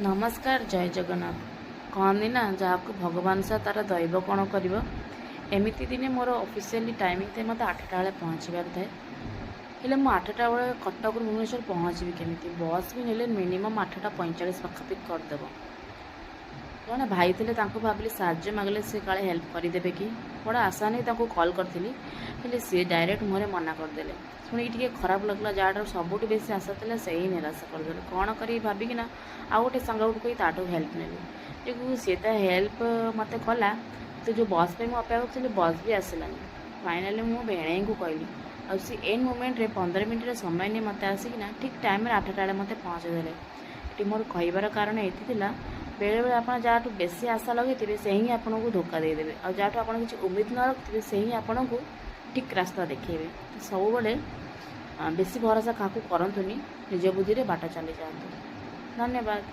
नमस्कार जय जगन्नाथ। कहनी ना जहाँ भगवान सा तार दैव कौन कर एमती दिने मोर ऑफिशियली टाइमिंग थे मत 8टा बेले पहुँचार थाए हेले मु 8टा बेले कटक भुवनेश्वर पहुँची केमी बस भी नेले मिनिमम 8:45 पाखापाखि करदेव। जड़े भाई थे भाविली साज्य मागले सी काले हेल्प करदे कि बड़ा आशा नहीं कॉल करी सी डायरेक्ट मुहरे मना करदे शुणी टे खराब लगला जहाँ सबुठ बेसी आशा था से ही निराश करदे कौन कर भाविकिना आउ गोटे सांग कही ताठू हेल्प नेली सी तो हेल्प मत कला तो जो बस पे मुझे अपेक्षा करी बस भी आसलानी फाइनाली मु भेणे को कहली आ सी एंड मोमेंट रे 15 मिनट समय नहीं मत आसिकिना ठीक टाइम 8टा मत पहुँचेदेले। ये मोर कहबार कारण ये बेले बेले आप जहाँ बेसी आशा लगे से ही आपको धोखा देदेवे आ जहाँ आप किसी उम्मीद न रखिए से ही आपको ठीक रास्ता देखेबे। सब बेले बेसी भरोसा क्या करतुनि निज बुद्धि बाट चली जातु। धन्यवाद।